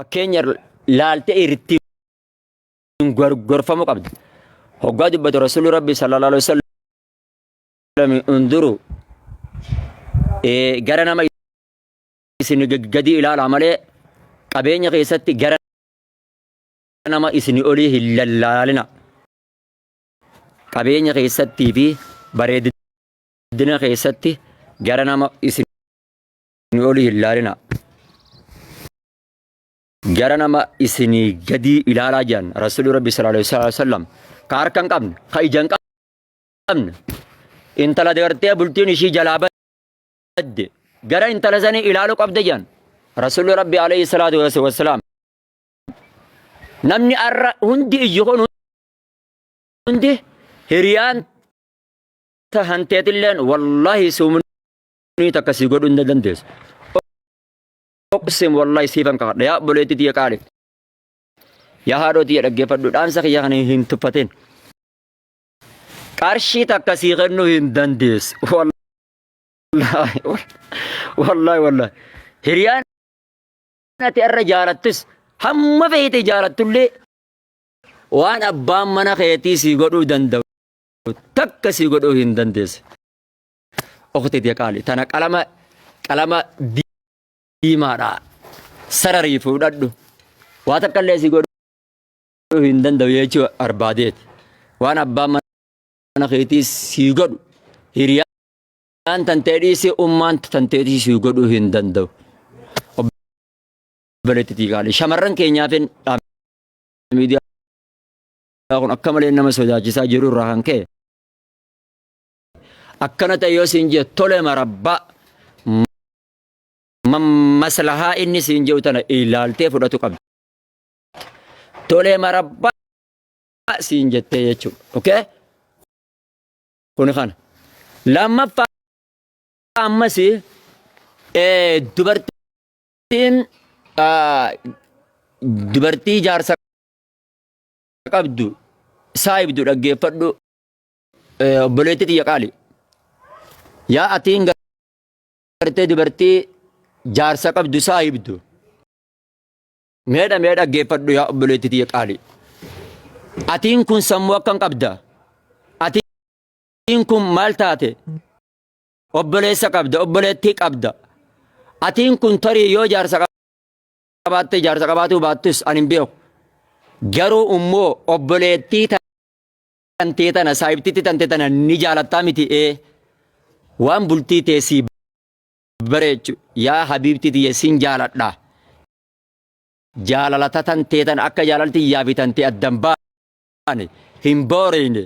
fakkeenya laaltee irratti gorfamu qabdi. Hoggaa dubbatu Rasuulli Rabbi sallallahu alaihi wasallam unduru gara nama isin gadi ilaala malee qabeenya keessatti gara nama isin olii hin lallaalina. Qabeenya keessattii fi bareedina keessatti gara nama isin olii hin lallaalina. Gara nama isin gadi ilaalaa jiran Rasuulli Rabbi sallallahu alaihi wasallam ka harka hin qabne, ka ija hin qabne, intala dagartee bultiin ishii jalaa badde gara intala sanii ilaaluu qabda jiran Rasuulli Rabbi alaihi salaatu wassalaam. Namni arra hundi iyyu kun hundi hiriyaan tahanteetilleen wallahi suumni takkasii godhuu hin dandeessu. Oqsim wallahi siifan kakadha yaa obboleetti tiyya qaale yaa haadhoo tiyya dhaggeeffadhu dhaamsa kiyya kana hin tuffatin. Qarshii takkasii kennuu hin dandeessu wallahi hiriyaan ati irra jaalattus hamma feete jaalattullee waan abbaan mana keetii sii godhuu danda'u takka sii godhuu hin dandeessu. Oqteet yaa qaale tana qalama diimaadha sararii fuudhadhu waa takka illee sii godhuu hin danda'u jechuu barbaadeet waan abbaan mana keetii sii godhu hiriyaan tantee dhiisee ummaan tanteetii sii godhuu hin danda'u. Obboleetti qaale shamarran keenyaafin miidiyaa kun akka malee nama sodaachisaa jiru irraa kan ka'e akkana ta'e yoo siin jee tole marabbaa maslahaa inni siin jehu tana ilaaltee fudhatu qabdi. Tole marabbaa siin jettee jechuudha. Okay? Kuni kana. Lammaffaa ammas dubartii jaarsa qabdu saayibdu dhaggeeffadhu obboleetti tiyya qaali. Yaa atiin gartee dubartii jaarsa qabdu saayibdu mee dhaggeeffadhu yaa obboleetti tiyya qaali. Atiin kun sammuu akkam qabda? Atiin kun maal taate? Obboleessa qabda, obboleettii qabda. Atiin kun tarii yoo jaarsa qabaatte jaarsa qabaatuu baattus ani hin beeku. Garuu immoo obboleettii tantee tana saayibtitti tantee tana ni jaalattaa miti waan bultii teessii bareechu yaa habiibti tiyya sin jaaladha. Jaalalata tantee tana akka jaalalti yaafi tantee addan baane hin booreyne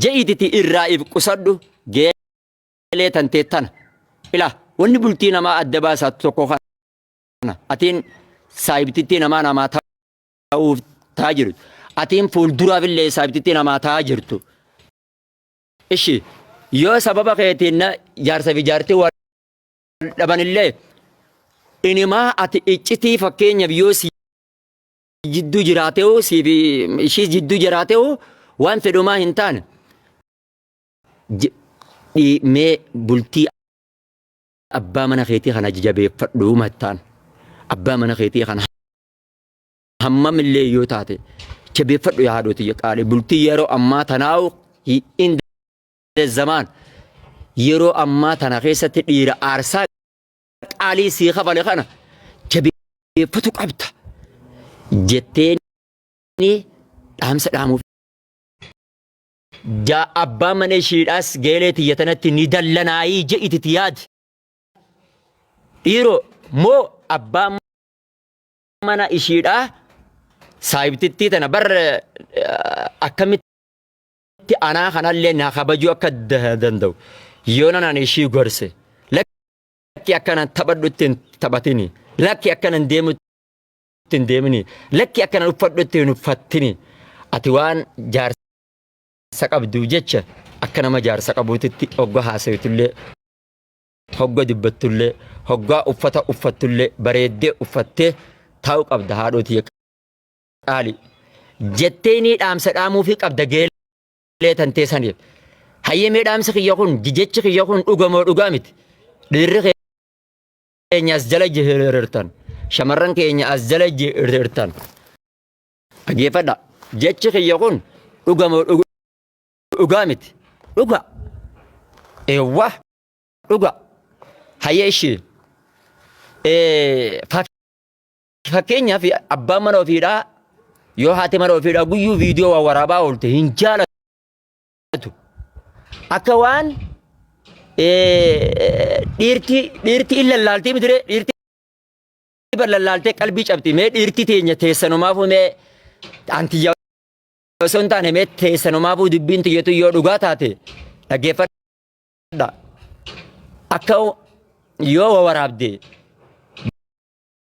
je'ititi irraa if qusadhu geelee tantee tana. Ila wanni bultii namaa adda baasaa tokko kana atiin saayibtitti namaa ta'uuf taa jirtu. Atiin fuulduraaf illee saayibtitti namaa taa jirtu. Ishi yoo sababa keetiin jaarsa fi jaartii wal dhaban illee inimaa ati iccitii fakkeenyaaf yoo si jidduu jiraatee si fi ishii jidduu jiraatee waan fedhumaa hin taane mee bultii abbaa mana keetii kana jabeeffadhu mattaan abbaa mana keetii kana hammam illee yoo taate jabeeffadhu yaa haadhoo tiyya qaale bultii yeroo ammaa tanaawu hin zamaan yeroo ammaa tana keessatti dhiira aarsaa qaalii sii kafale kana jabeeffatu qabda jetteeni dhaamsa dhaamuuf. Abbaa mana ishiidhaas geelee tiyya tanatti ni dallanaayii je'ititi yaadi. Dhiiroo moo abbaan mana ishiidhaa saayibtittii tana bar akkamitti anaa kanallee na kabajuu akka danda'u yoo nanaan ishii gorse lakki akkanan taphadhutti hin taphatini lakki akkanan deemutti hin deemini lakki akkanan uffadhutti hin uffattini ati waan jaarsa qabdu jecha akka nama jaarsa qabuutitti hoggaa haasawitullee hoggaa dubbattullee hoggaa uffata uffattullee bareeddee uffattee taa'u qabda haadhoo tiyya qaali jetteeni dhaamsa dhaamuufi qabda geelee tantee saniif. Hayyemee dhaamsa kiyya kun jechi kiyya kun dhugamoo dhugaa miti dhiirri keenyas jala jeherertan shamarran keenya as jala jirtan dhageeffadha. Jechi kiyya kun dhugaa miti. Dhugaa. Eewwa. Dhugaa. Hayya ishee. Fakkeenyaaf abbaan mana ofiidhaa yoo haati mana ofiidhaa guyyuu viidiyoo waa waraabaa oolte hin jaalatu. Akka waan dhiirtii illalaaltii midire dhiirtii ballalaaltee qalbii cabxi mee dhiirtii teenya teessanumaafuu mee antiyyaa osoo hin taane mee teessanumaafuu dubbiin tiyyatu yoo dhugaa taate dhaggeeffadha. Akka yoo waraabde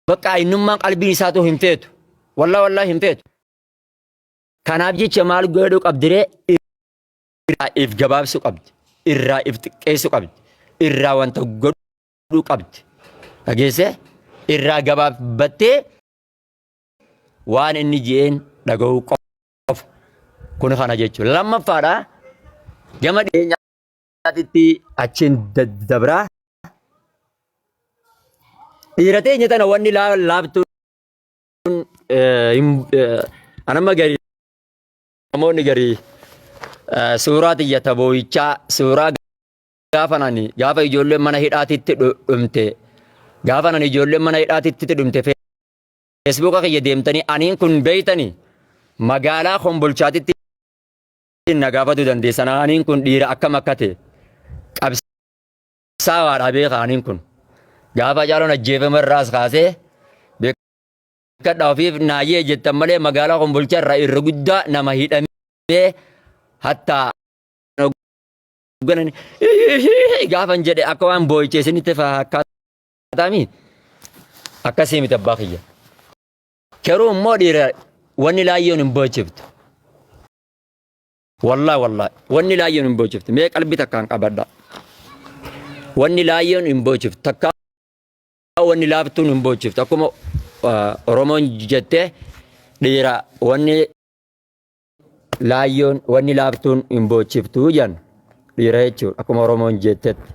bakka innummaan qalbiin isaatu hin feetu. Wallaa hin feetu. Kanaaf jecha maal godhuu qabdiree irraa if gabaabsuu qabdi. Irraa if xiqqeessuu qabdi. Irraa wanta godhuu qabdi. Dhageessee irraa gabaabbattee waan inni jeen dhaga'uu qofa. Kun kana jechuudha. Lammaffaadha. Gama dhiyeenyaatitti achiin dabraa. Dhiira teenya tana wanni laabtuun anamma garii namoonni garii suuraa tiyyata boo'ichaa suuraa gaafa ijoolleen mana hidhaatitti dhumte gaafa nan ijoolleen mana hidhaatitti dhumte feesbuuka kiyya deemtanii aniin kun beeytanii magaalaa Kombolchaatitti na gaafatu dandeessan aniin kun dhiira akkam akka ta'e qabsaawaadha beeka aniin kun gaafa jaaloon ajjeefame irraas kaasee beekadhaa ofiif naayyee jettan malee magaalaa Kombolchaa irraa irra guddaa nama hidhamee hatta gaafan jedhe akka waan boo'ichee isinitti fakkaataami akkasii miti abbaa kiyya. Keruu immoo dhiira wanni laayyoon hin boochiftu. Wallaa wanni laayyoon hin boochiftu mee qalbii takkaan qabadha. Wanni laayyoon hin boochiftu takka wanni laaftuun hin boochiftu akkuma Oromoon jettee dhiira wanni laayyoon wanni laaftuun hin boochiftu jan dhiira jechuudha akkuma Oromoon jettetti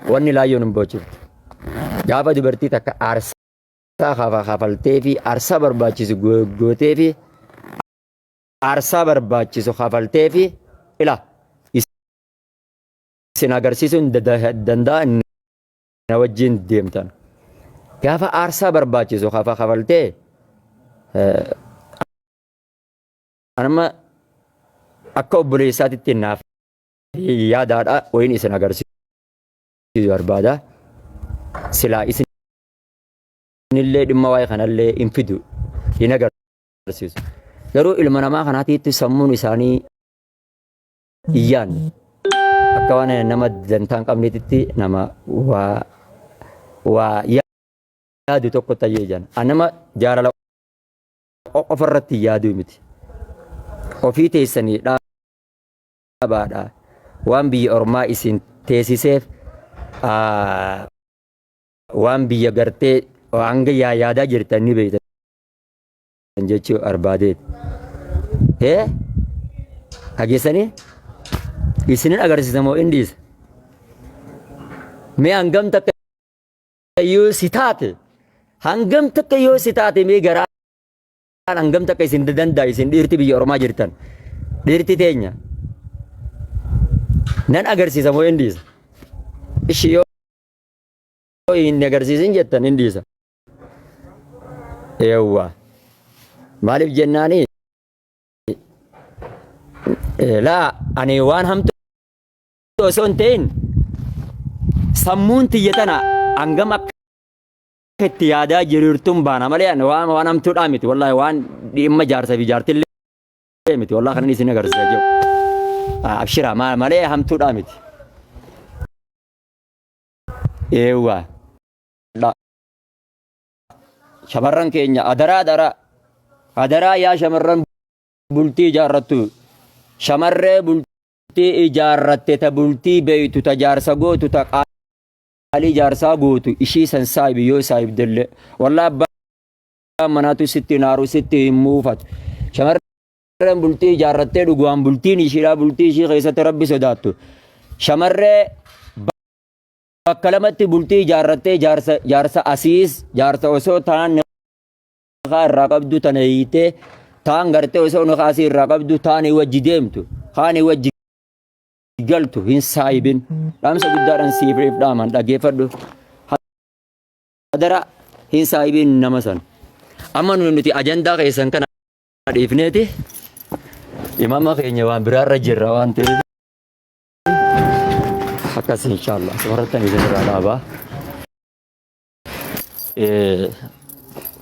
wanni laayyoon hin boochiftu. Gaafa dubartii takka aarsaa kafaltee fi aarsaa barbaachisu gootee fi aarsaa barbaachisu kafaltee fi ila isin agarsiisuun danda'a na wajjin deemtan. Gaafa aarsaa barbaachisu kafaltee anama akka obboleessaatitti naaf yaadaadha wayin isin agarsiisu barbaada. Silaa isinillee dhimma waa'ee kanallee hin fidu hin agarsiisu. Garuu ilma namaa kanaatiitti sammuun isaanii iyyaan akka waan nama dantaa hin qabneetitti nama waa yaadu tokko ta'ee jiran. Anama jaalala qofarratti yaaduu miti. Ofii teessanii dhaabaadha. Waan biyya ormaa isin teessiseef waan biyya gartee hanga yaadaa jirtan ni beektan jechuu barbaadeet. Hageessanii isinin agarsiisa moo indiisa? Mee hangam takka yoo si taate hangam takka yoo si taate mee garaa hangam takka isin danda'a isin dhiirti biyya ormaa jirtan dhiirti teenya nan agarsiisa moo indiisa? Ishii yoo hin agarsiisin jettan indiisa. Eewwa maaliif jennaani laa ani waan hamtu osoo hin ta'in sammuun tiyya tana hangam akka itti yaadaa jiriirtuun baana malee waan hamtuudhaa miti wallaahi waan dhimma jaarsa fi jaartillee miti wallaahi kanan isin agarsiisa jiru abshira malee hamtuudhaa miti. Eewwa shamarran keenya adaraa yaa shamarran bultii ijaarrattu shamarree bultii ijaarratte ta bultii beeytu ta jaarsa gootu ta qaalii jaarsaa gootu ishii san saahibi yoo saahibdelle wallaahi abbaan manaatu sitti naaru sitti hin muufatu. Shamarreen bultii ijaarrattee dhugumaan bultiin ishiidhaa bultii ishii keessatti rabbi sodaattu shamarree bakka lamatti bultii ijaarrattee jaarsa asiis jaarsa osoo taan nakaa irraa qabdu tana hiitee taan gartee osoo nakaa asii irraa qabdu taanii wajji deemtu haanii wajji galtu hin saayibin dhaamsa guddaadhaan siif dhaaman dhageeffadhu hadara hin saayibin nama san amma nuti ajandaa keessan kana dhiifneeti imama keenya waan biraarra jirra waan ta'eef akkas inshallah sumarrattan isin irraa dhaabaa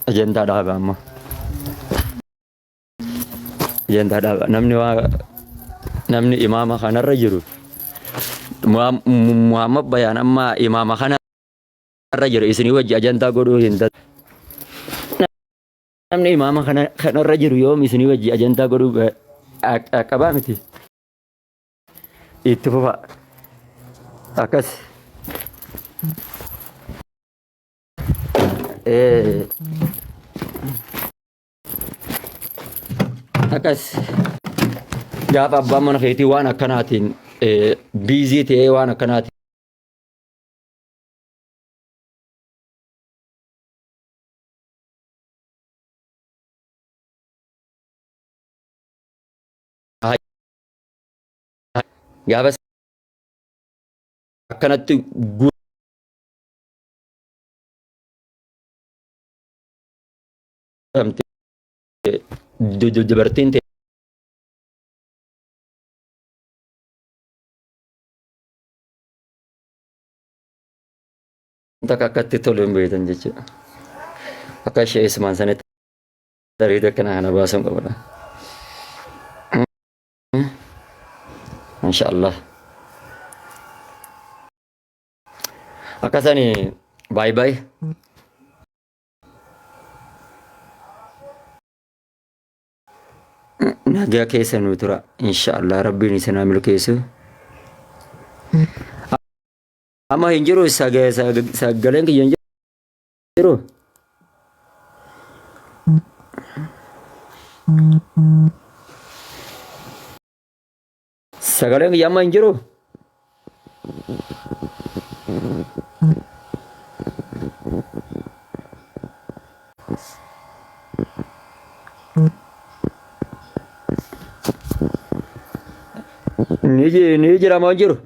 ajandaa dhaaba amma ajandaa dhaaba namni imama kanarra jiru Muhammad Bayaan amma imama kanarra jiru isinii wajji ajandaa godhuu hin namni imama kanarra jiru yoom isinii wajji ajandaa godhuu qabaa miti itti fufa akkas akkas gaafa abbaan mana keetii waan akkanaatiin biizii ta'ee waan akkanaatiin gaafa akkanatti guutamte dubartiin takka akkatti tolu hin beektan jechuudha. Akka ishee isumaan sanitti dariitii akkana kana baasuun qabudha. Inshaallah. Akkasani baay baay. Nagaa keessa nu tura. Inshaallah rabbiin isin haa milkeessu. Amma hin jiru sagaleen kiyya hin jiru. Sagaleen kiyya amma hin jiru. Ni jira mau jiru.